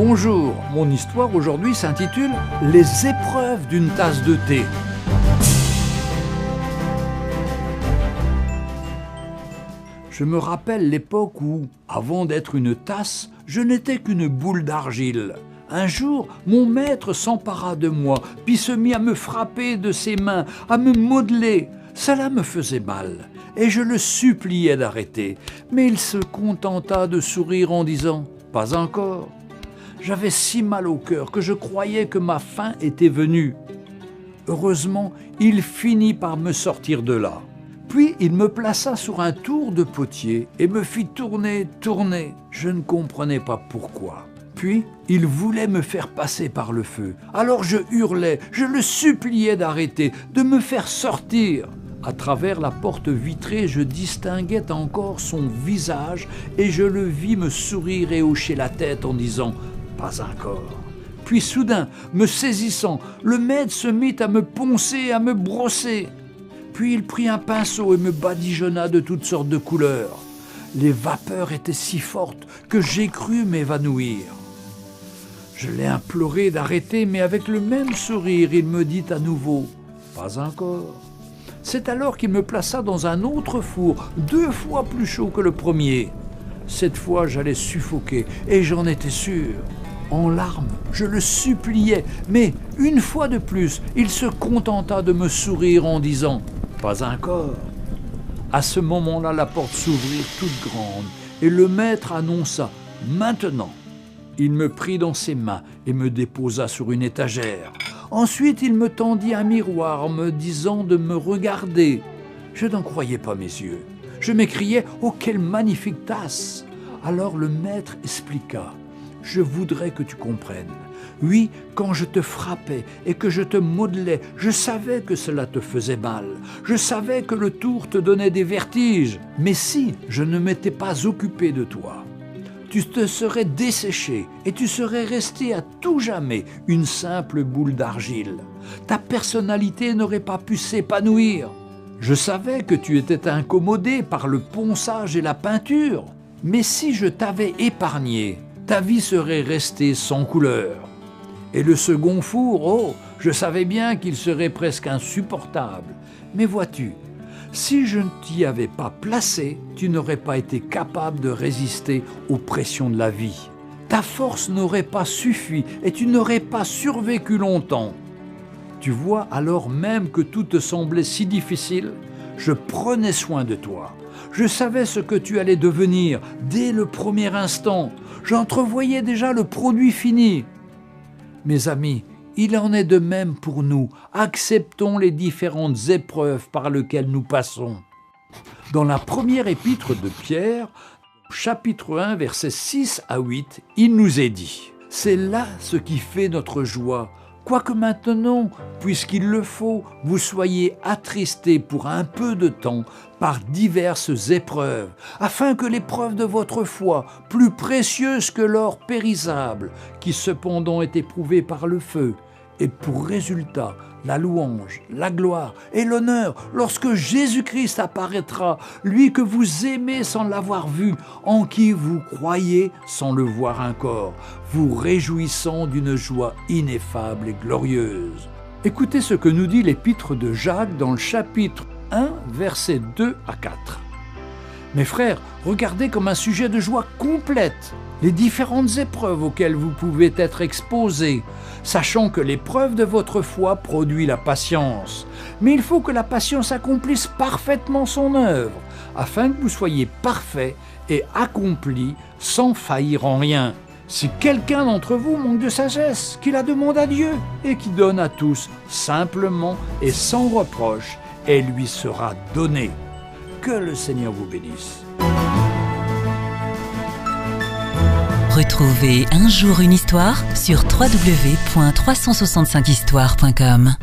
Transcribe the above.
Bonjour, mon histoire aujourd'hui s'intitule « Les épreuves d'une tasse de thé ». Je me rappelle l'époque où, avant d'être une tasse, je n'étais qu'une boule d'argile. Un jour, mon maître s'empara de moi, puis se mit à me frapper de ses mains, à me modeler. Cela me faisait mal, et je le suppliai d'arrêter. Mais il se contenta de sourire en disant « Pas encore ». J'avais si mal au cœur que je croyais que ma fin était venue. Heureusement, il finit par me sortir de là. Puis il me plaça sur un tour de potier et me fit tourner. Je ne comprenais pas pourquoi. Puis il voulait me faire passer par le feu. Alors je hurlais, je le suppliais d'arrêter, de me faire sortir. À travers la porte vitrée, je distinguais encore son visage et je le vis me sourire et hocher la tête en disant « Pas encore ». Puis soudain, me saisissant, le maître se mit à me poncer, à me brosser. Puis il prit un pinceau et me badigeonna de toutes sortes de couleurs. Les vapeurs étaient si fortes que j'ai cru m'évanouir. Je l'ai imploré d'arrêter, mais avec le même sourire, il me dit à nouveau « Pas encore ». C'est alors qu'il me plaça dans un autre four, 2 fois plus chaud que le premier. Cette fois, j'allais suffoquer, et j'en étais sûr. En larmes, je le suppliais, mais une fois de plus, il se contenta de me sourire en disant « Pas encore ». À ce moment-là, la porte s'ouvrit toute grande, et le maître annonça « Maintenant ». Il me prit dans ses mains et me déposa sur une étagère. Ensuite, il me tendit un miroir en me disant de me regarder. Je n'en croyais pas mes yeux. Je m'écriais « Oh, quelle magnifique tasse !» Alors le maître expliqua « Je voudrais que tu comprennes. Oui, quand je te frappais et que je te modelais, je savais que cela te faisait mal. Je savais que le tour te donnait des vertiges. Mais si je ne m'étais pas occupé de toi, tu te serais desséché et tu serais resté à tout jamais une simple boule d'argile. Ta personnalité n'aurait pas pu s'épanouir. Je savais que tu étais incommodé par le ponçage et la peinture. Mais si je t'avais épargné, ta vie serait restée sans couleur. Et le second four, oh, je savais bien qu'il serait presque insupportable. Mais vois-tu, si je ne t'y avais pas placé, tu n'aurais pas été capable de résister aux pressions de la vie. Ta force n'aurait pas suffi et tu n'aurais pas survécu longtemps. Tu vois, alors même que tout te semblait si difficile, je prenais soin de toi. Je savais ce que tu allais devenir dès le premier instant. J'entrevoyais déjà le produit fini. Mes amis, il en est de même pour nous. Acceptons les différentes épreuves par lesquelles nous passons. Dans la première épître de Pierre, chapitre 1, versets 6 à 8, il nous est dit « C'est là ce qui fait notre joie, quoique maintenant, puisqu'il le faut, vous soyez attristés pour un peu de temps par diverses épreuves, afin que l'épreuve de votre foi, plus précieuse que l'or périssable, qui cependant est éprouvé par le feu, ait pour résultat la louange, la gloire et l'honneur lorsque Jésus-Christ apparaîtra, lui que vous aimez sans l'avoir vu, en qui vous croyez sans le voir encore, vous réjouissant d'une joie ineffable et glorieuse. » Écoutez ce que nous dit l'épître de Jacques dans le chapitre 1, versets 2 à 4. Mes frères, regardez comme un sujet de joie complète les différentes épreuves auxquelles vous pouvez être exposés, sachant que l'épreuve de votre foi produit la patience. Mais il faut que la patience accomplisse parfaitement son œuvre, afin que vous soyez parfaits et accomplis sans faillir en rien. Si quelqu'un d'entre vous manque de sagesse, qu'il la demande à Dieu et qui donne à tous simplement et sans reproche, elle lui sera donnée. Que le Seigneur vous bénisse. Retrouvez Un jour une histoire sur www.365histoire.com.